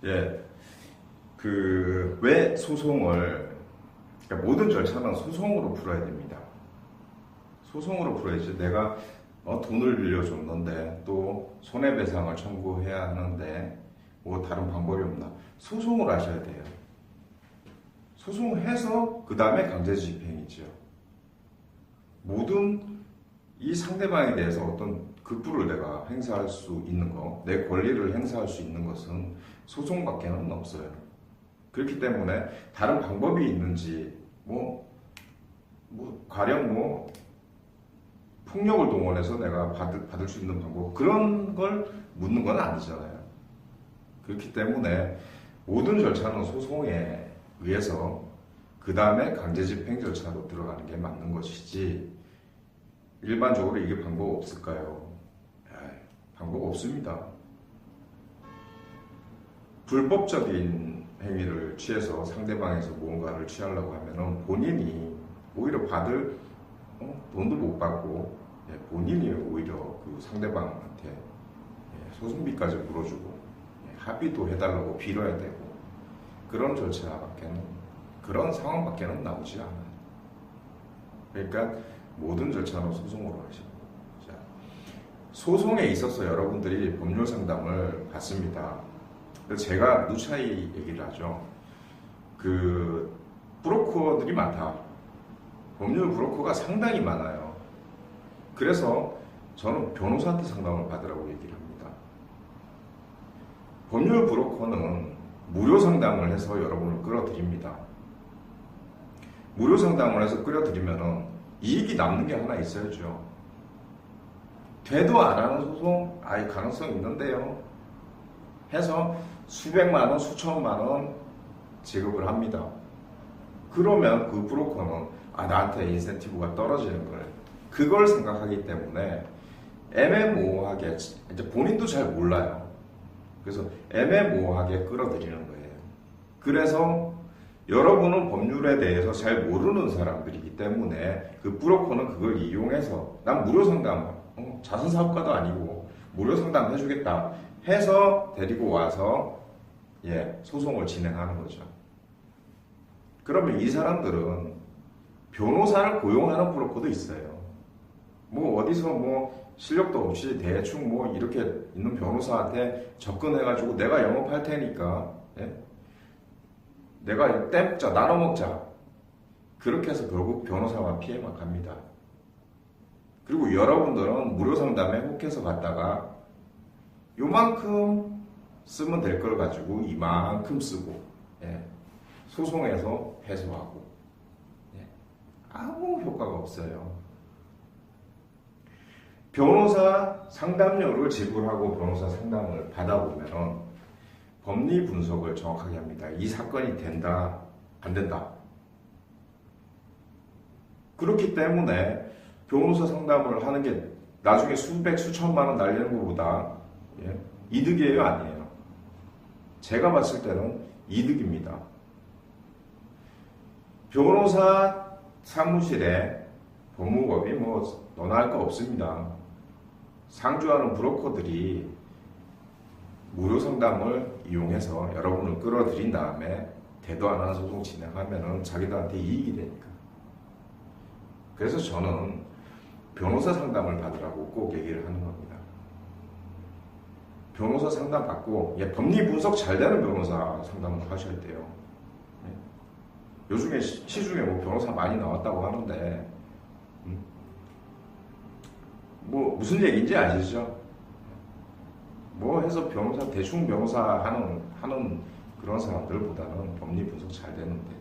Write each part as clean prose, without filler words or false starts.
예, 왜 소송을, 그러니까 모든 절차는 소송으로 풀어야 됩니다. 소송으로 풀어야지. 내가 돈을 빌려줬는데 또 손해배상을 청구해야 하는데 뭐 다른 방법이 없나? 소송을 하셔야 돼요. 소송해서 그 다음에 강제집행이죠. 모든 이 상대방에 대해서 어떤 극부를 내가 행사할 수 있는 거, 내 권리를 행사할 수 있는 것은 소송밖에는 없어요. 그렇기 때문에 다른 방법이 있는지, 가령 폭력을 동원해서 내가 받을 수 있는 방법, 그런 걸 묻는 건 아니잖아요. 그렇기 때문에 모든 절차는 소송에 의해서 그 다음에 강제집행 절차로 들어가는 게 맞는 것이지, 일반적으로 이게 방법 없을까요? 방법 없습니다. 불법적인 행위를 취해서 상대방에서 무언가를 취하려고 하면은 본인이 오히려 받을 돈도 못 받고, 본인이 오히려 그 상대방한테 소송비까지 물어주고 합의도 해달라고 빌어야 되고, 그런 절차밖에는, 그런 상황밖에는 나오지 않아요. 그러니까 모든 절차는 소송으로 하시고, 자, 소송에 있어서 여러분들이 법률 상담을 받습니다. 그래서 제가 누차히 얘기를 하죠. 브로커들이 많다. 법률 브로커가 상당히 많아요. 그래서 저는 변호사한테 상담을 받으라고 얘기를 합니다. 법률 브로커는 무료 상담을 해서 여러분을 끌어들입니다. 무료 상담을 해서 끌어들이면은 이익이 남는 게 하나 있어야죠. 되도 안 하는 소송, 가능성 있는데요. 해서 수백만 원, 수천만 원 지급을 합니다. 그러면 그 브로커는 나한테 인센티브가 떨어지는 걸, 그걸 생각하기 때문에 애매모호하게, 이제 본인도 잘 몰라요. 그래서 애매모호하게 끌어들이는 거예요. 그래서 여러분은 법률에 대해서 잘 모르는 사람들이기 때문에 그 브로커는 그걸 이용해서, 난 무료 상담, 자선사업가도 아니고 무료 상담 해주겠다 해서 데리고 와서 소송을 진행하는 거죠. 그러면 이 사람들은 변호사를 고용하는 브로커도 있어요. 어디서 실력도 없이 대충 이렇게 있는 변호사한테 접근해가지고 내가 영업할 테니까 내가 떼먹자, 나눠 먹자, 그렇게 해서 결국 변호사와 피해만 갑니다. 그리고 여러분들은 무료 상담에 혹해서 갔다가 요만큼 쓰면 될 걸 가지고 이만큼 쓰고 소송에서 패소하고 아무 효과가 없어요. 변호사 상담료를 지불하고 변호사 상담을 받아보면 법리 분석을 정확하게 합니다. 이 사건이 된다, 안 된다. 그렇기 때문에 변호사 상담을 하는 게 나중에 수백, 수천만 원 날리는 것보다 이득이에요, 아니에요? 제가 봤을 때는 이득입니다. 변호사 사무실에 법무법이 너나 할 거 없습니다. 상주하는 브로커들이 무료 상담을 이용해서 여러분을 끌어들인 다음에 대도 안 하는 소송 진행하면은 자기들한테 이익이 되니까. 그래서 저는 변호사 상담을 받으라고 꼭 얘기를 하는 겁니다. 변호사 상담 받고 법리 분석 잘 되는 변호사 상담을 하셔야 돼요. 요즘에 시중에 변호사 많이 나왔다고 하는데 무슨 얘기인지 아시죠? 해서 변호사, 대충 변호사 하는 그런 사람들보다는 법리 분석 잘 되는데,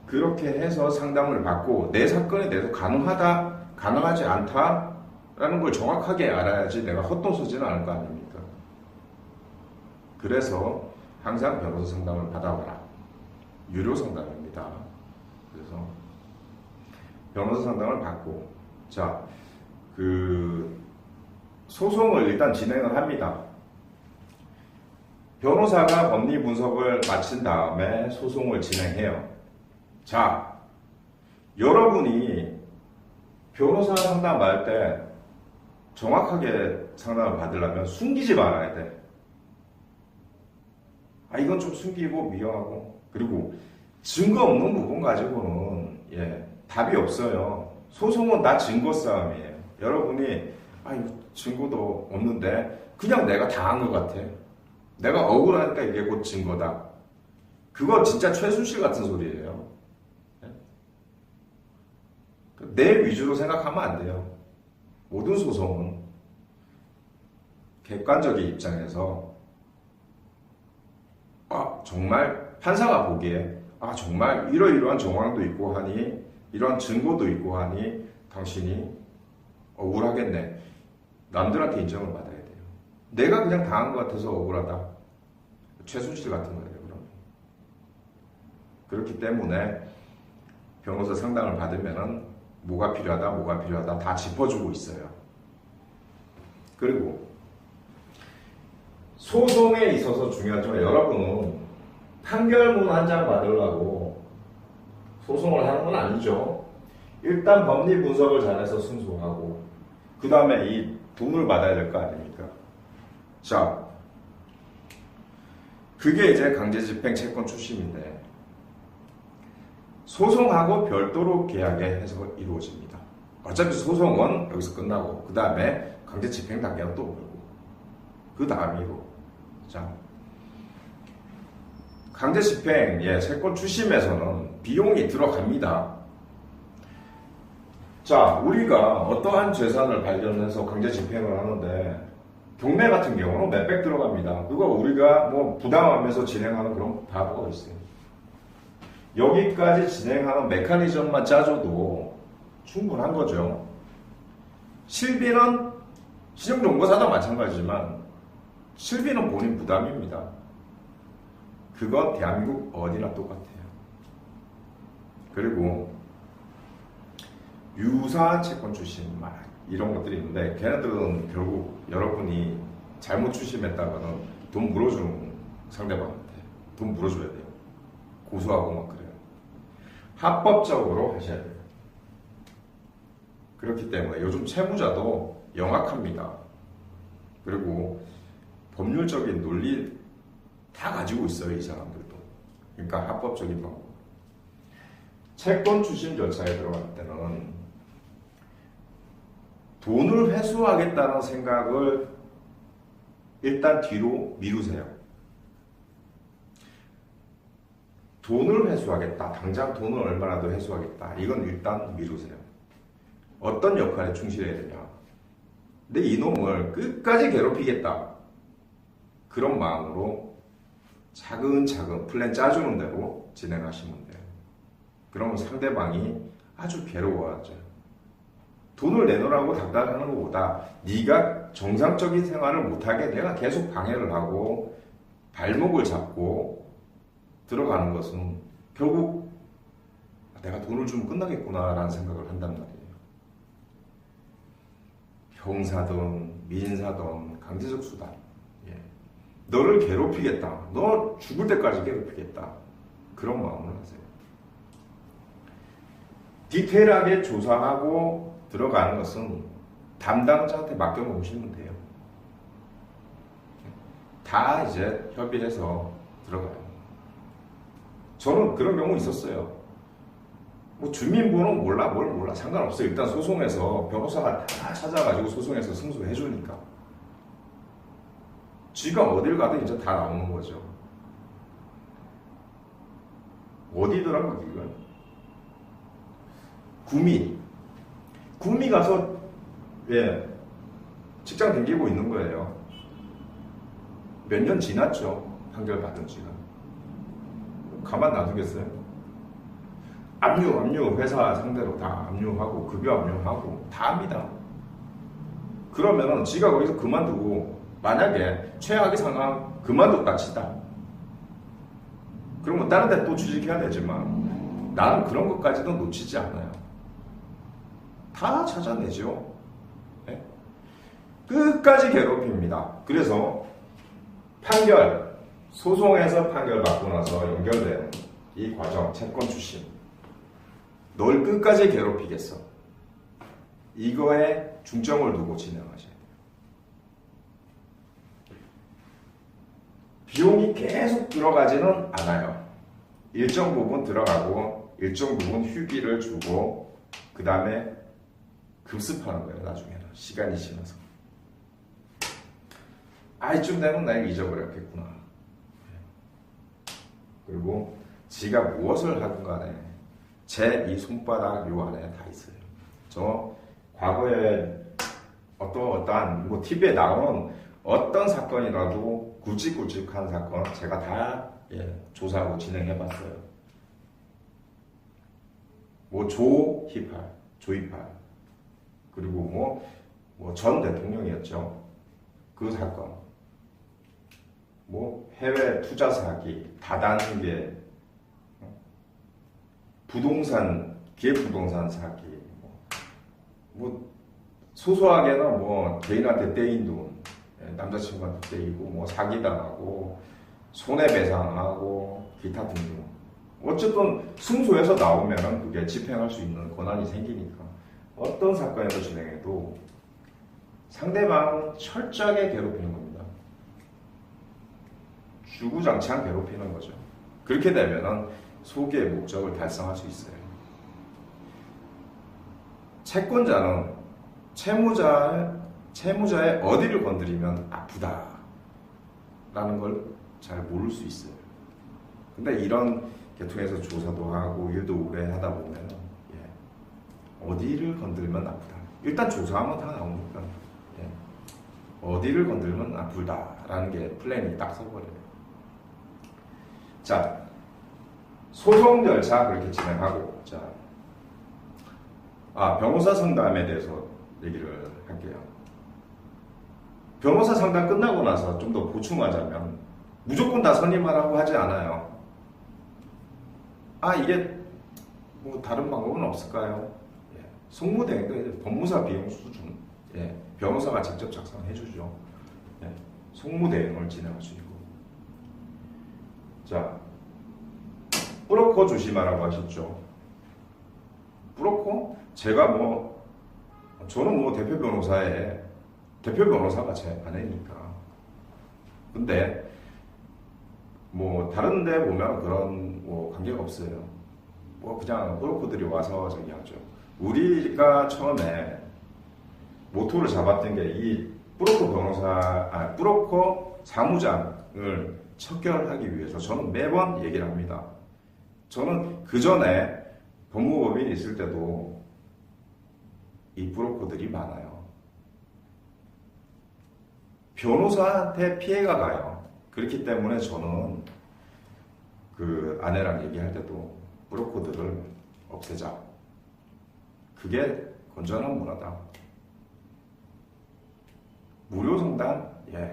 그렇게 해서 상담을 받고 내 사건에 대해서 가능하다, 가능하지 않다라는 걸 정확하게 알아야지 내가 헛돈 쓰지는 않을 거 아닙니까? 그래서 항상 변호사 상담을 받아봐라. 유료 상담입니다. 그래서 변호사 상담을 받고, 자, 소송을 일단 진행을 합니다. 변호사가 법리 분석을 마친 다음에 소송을 진행해요. 자, 여러분이 변호사 상담 받을 때 정확하게 상담을 받으려면 숨기지 말아야 돼. 이건 좀 숨기고 미워하고, 그리고 증거 없는 부분 가지고는 답이 없어요. 소송은 다 증거 싸움이에요. 여러분이 이거 증거도 없는데 그냥 내가 당한 것 같아. 내가 억울하니까 이게 곧 증거다. 그거 진짜 최순실 같은 소리예요. 내 위주로 생각하면 안 돼요. 모든 소송은 객관적인 입장에서 정말 판사가 보기에 정말 이러이러한 정황도 있고 하니 이러한 증거도 있고 하니 당신이 억울하겠네. 남들한테 인정을 받아야 돼요. 내가 그냥 당한 것 같아서 억울하다. 최순실 같은 거예요. 그럼. 그렇기 때문에 변호사 상담을 받으면은 뭐가 필요하다 다 짚어주고 있어요. 그리고 소송에 있어서 중요하지만 여러분은 판결문 한 장 받으려고 소송을 하는 건 아니죠. 일단 법리 분석을 잘해서 승소하고 그 다음에 이 돈을 받아야 될 거 아닙니까? 자, 그게 이제 강제집행 채권 출신인데 소송하고 별도로 계약해서 이루어집니다. 어차피 소송은 여기서 끝나고 그 다음에 강제집행 단계가 또 오고 그 다음이고. 자, 강제집행 채권 추심에서는 비용이 들어갑니다. 자, 우리가 어떠한 재산을 발견해서 강제집행을 하는데 경매 같은 경우는 몇백 들어갑니다. 그거 우리가 뭐 부담하면서 진행하는 그런 바보가 있어요. 여기까지 진행하는 메커니즘만 짜줘도 충분한 거죠. 실비는 신용정보사도 마찬가지지만 실비는 본인 부담입니다. 그건 대한민국 어디나 똑같아요. 그리고 유사한 채권 출신 이런 것들이 있는데 걔네들은 결국 여러분이 잘못 추심했다가는 돈 물어주는 상대방한테 돈 물어줘야 돼요. 고소하고 막 그래요. 합법적으로 하셔야 돼요. 그렇기 때문에 요즘 채무자도 영악합니다. 그리고 법률적인 논리 다 가지고 있어요, 이 사람들도. 그러니까 합법적인 방법. 채권 추심 절차에 들어갈 때는 돈을 회수하겠다는 생각을 일단 뒤로 미루세요. 돈을 회수하겠다. 당장 돈을 얼마나 더 회수하겠다. 이건 일단 미루세요. 어떤 역할에 충실해야 되냐. 근데 이놈을 끝까지 괴롭히겠다. 그런 마음으로 차근차근 플랜 짜주는 대로 진행하시면 돼요. 그러면 상대방이 아주 괴로워하죠. 돈을 내놓으라고 닥달하는 것보다 네가 정상적인 생활을 못하게 내가 계속 방해를 하고 발목을 잡고 들어가는 것은 결국 내가 돈을 주면 끝나겠구나라는 생각을 한단 말이에요. 형사든 민사든 강제적 수단. 너를 괴롭히겠다. 너 죽을 때까지 괴롭히겠다. 그런 마음을 하세요. 디테일하게 조사하고 들어가는 것은 담당자한테 맡겨놓으시면 돼요. 다 이제 협의해서 들어가요. 저는 그런 경우 있었어요. 뭐 주민번호 몰라 뭘 몰라 상관없어요. 일단 소송에서 변호사가 다 찾아가지고 소송에서 승소해주니까 쥐가 어딜 가든 이제 다 나오는 거죠. 어디더라고 그건? 구미 가서 직장 다니고 있는 거예요. 몇 년 지났죠. 판결 받은 지가. 가만 놔두겠어요? 압류 회사 상대로 다 압류하고 급여 압류하고 다 합니다. 그러면은 지가 거기서 그만두고 만약에 최악의 상황 그만뒀다 치다. 그러면 다른 데 또 취직해야 되지만 나는 그런 것까지도 놓치지 않아요. 다 찾아내죠. 네? 끝까지 괴롭힙니다. 그래서 소송에서 판결 받고 나서 연결되는 이 과정, 채권 추심. 널 끝까지 괴롭히겠어. 이거에 중점을 두고 진행하셔야 돼요. 비용이 계속 들어가지는 않아요. 일정 부분 들어가고 일정 부분 휴기를 주고 그 다음에 급습하는 거예요. 나중에는 시간이 지나서 이쯤 되면 나 이거 잊어버렸겠구나. 그리고 지가 무엇을 하든 간에 제 이 손바닥 요 안에 다 있어요. 저 과거에 어떠한 뭐 TV에 나오는 어떤 사건이라도 굵직굵직한 사건 제가 다 조사하고 진행해봤어요. 뭐 조이팔 그리고 뭐 전 대통령이었죠. 그 사건, 뭐 해외 투자 사기, 다단계, 부동산 기획부동산 사기, 뭐 소소하게는 뭐 개인한테 떼인 돈, 남자친구한테 떼이고 뭐 사기당하고 손해배상하고 기타 등등. 어쨌든 승소해서 나오면은 그게 집행할 수 있는 권한이 생기니까 어떤 사건을 진행해도 상대방은 철저하게 괴롭히는 겁니다. 주구장창 괴롭히는 거죠. 그렇게 되면은 소기의 목적을 달성할 수 있어요. 채권자는 채무자의 어디를 건드리면 아프다라는 걸 잘 모를 수 있어요. 근데 이런 계통에서 조사도 하고 일도 오래 하다 보면 어디를 건드리면 아프다. 일단 조사하면 다 나오니까 어디를 건드리면 아프다라는 게 플랜이 딱 서버려요. 자, 소송 절차 그렇게 진행하고, 자, 변호사 상담에 대해서 얘기를 할게요. 변호사 상담 끝나고 나서 좀 더 보충하자면 무조건 다 선임하라고 하지 않아요. 이게 뭐 다른 방법은 없을까요? 송무대행도 법무사 비용 수준, 변호사가 직접 작성해주죠. 송무대행을 진행할 수 있고. 자, 브로커 조심하라고 하셨죠. 브로커? 저는 대표 변호사가 제 아내니까. 근데 다른 데 보면 그런 관계가 없어요. 그냥 브로커들이 와서 저기 하죠. 우리가 처음에 모토를 잡았던 게 이 브로커 사무장을 척결하기 위해서 저는 매번 얘기를 합니다. 저는 그 전에 법무법인이 있을 때도 이 브로커들이 많아요. 변호사한테 피해가 가요. 그렇기 때문에 저는 그 아내랑 얘기할 때도 브로커들을 없애자. 그게 건전한 문화다. 무료 상담?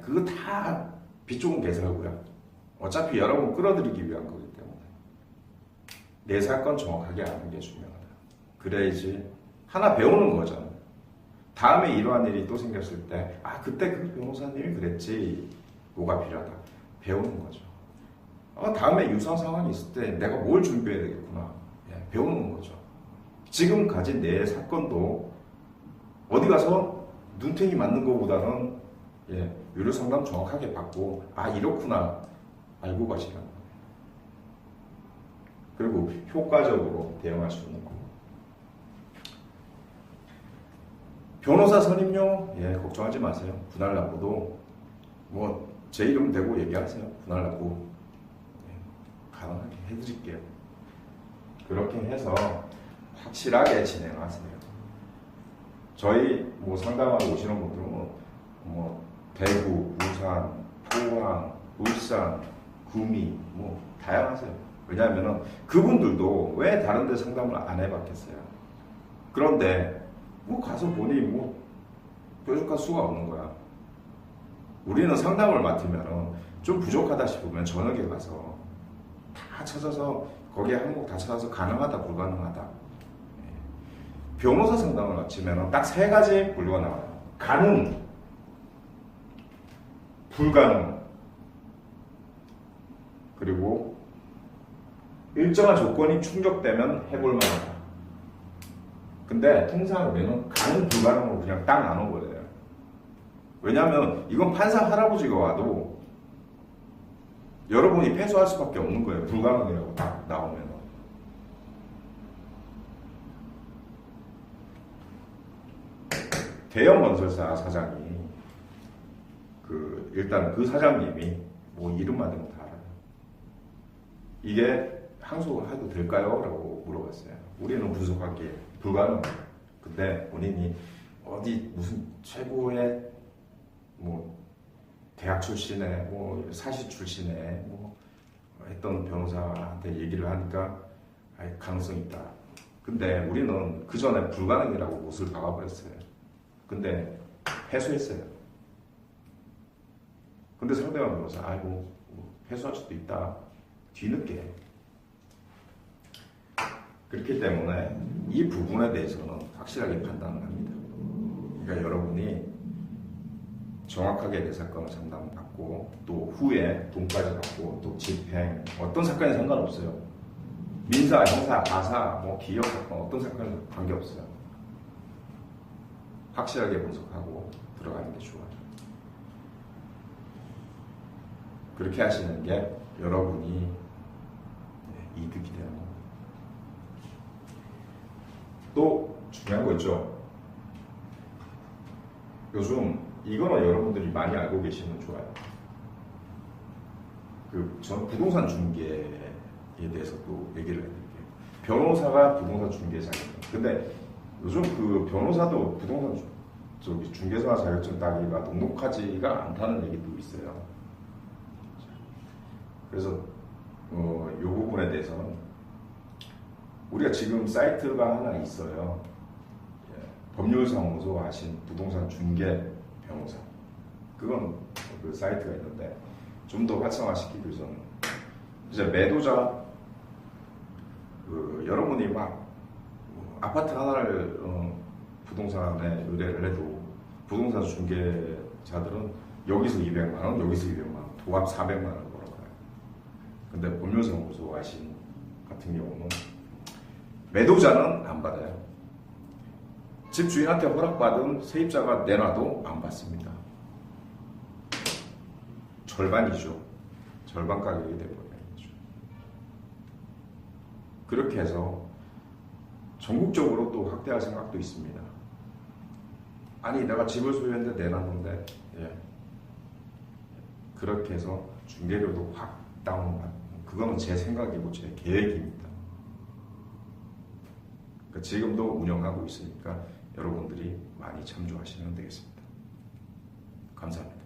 그거 다 빚조금 개설하고요. 어차피 여러분 끌어들이기 위한 거기 때문에 내 사건 정확하게 아는 게 중요하다. 그래야지 하나 배우는 거잖아요. 다음에 이러한 일이 또 생겼을 때 그때 그 변호사님이 그랬지. 뭐가 필요하다. 배우는 거죠. 다음에 유사한 상황이 있을 때 내가 뭘 준비해야 되겠구나. 배우는 거죠. 지금 가진 내 사건도 어디 가서 눈탱이 맞는 것보다는 유료 상담 정확하게 받고 이렇구나 알고 가시는 거예요. 그리고 효과적으로 대응할 수 있는 거고. 변호사 선임료 걱정하지 마세요. 분할 납부도 제 이름 대고 얘기하세요. 분할 납부 가능하게 해드릴게요. 그렇게 해서 확실하게 진행하세요. 저희 상담하러 오시는 분들은 대구, 부산, 포항, 울산, 구미 다양하세요. 왜냐하면 그분들도 왜 다른 데 상담을 안 해봤겠어요. 그런데 가서 보니 뾰족할 수가 없는 거야. 우리는 상담을 맡으면 좀 부족하다 싶으면 저녁에 가서 다 찾아서 거기에 항목 다 찾아서 가능하다 불가능하다. 변호사 상담을 마치면 딱 3가지 분류가 나와요. 가능, 불가능, 그리고 일정한 조건이 충족되면 해볼 만하다. 근데 통상 우리는 가능, 불가능으로 그냥 딱 나눠버려요. 왜냐하면 이건 판사 할아버지가 와도 여러분이 패소할 수밖에 없는 거예요. 불가능이라고 딱 나오면. 대형 건설사 사장이 일단 그 사장님이 뭐 이름만 대면 다 알아요. 이게 항소를 해도 될까요? 라고 물어봤어요. 우리는 분석하기에 불가능해요. 근데 본인이 어디 무슨 최고의 뭐 대학 출신의 뭐 사시 출신의 뭐 했던 변호사한테 얘기를 하니까 가능성이 있다. 근데 우리는 그 전에 불가능이라고 못을 박아버렸어요. 근데 패소했어요. 근데 상대방 변호사 뭐 패소할 수도 있다. 뒤늦게. 그렇기 때문에 이 부분에 대해서는 확실하게 판단을 합니다. 그러니까 여러분이 정확하게 내 사건을 상담받고 또 후에 돈까지 받고 또 집행 어떤 사건에 상관없어요. 민사, 형사, 가사, 뭐 기업 사건 어떤 사건에 관계없어요. 확실하게 분석하고 들어가는 게 좋아요. 그렇게 하시는 게 여러분이 이득이 되는 겁니다. 또 중요한 거 있죠. 요즘 이거는 여러분들이 많이 알고 계시면 좋아요. 저는 부동산 중개에 대해서 또 얘기를 해드릴게요. 변호사가 부동산 중개사입니다. 근데 요즘 변호사도 부동산 중개사 자격증 따기가 녹록하지가 않다는 얘기도 있어요. 그래서 이 부분에 대해서는 우리가 지금 사이트가 하나 있어요. 법률사무소 하신 부동산 중개 변호사. 그건 그 사이트가 있는데 좀 더 활성화시키기 위해서는 이제 매도자 여러분이 막 아파트 하나를 부동산에 의뢰를 해도 부동산 중개자들은 여기서 200만 원, 여기서 200만 원, 도합 400만 원 벌어가요. 근데 법률사무소 하신 같은 경우는 매도자는 안 받아요. 집주인한테 허락받은 세입자가 내놔도 안 받습니다. 절반이죠. 절반 가격이 돼버려요. 그렇게 해서 전국적으로 또 확대할 생각도 있습니다. 아니 내가 집을 소유했는데 내놨는데 그렇게 해서 중개료도 확 다운받는 그거는 제 생각이고 제 계획입니다. 그러니까 지금도 운영하고 있으니까 여러분들이 많이 참조하시면 되겠습니다. 감사합니다.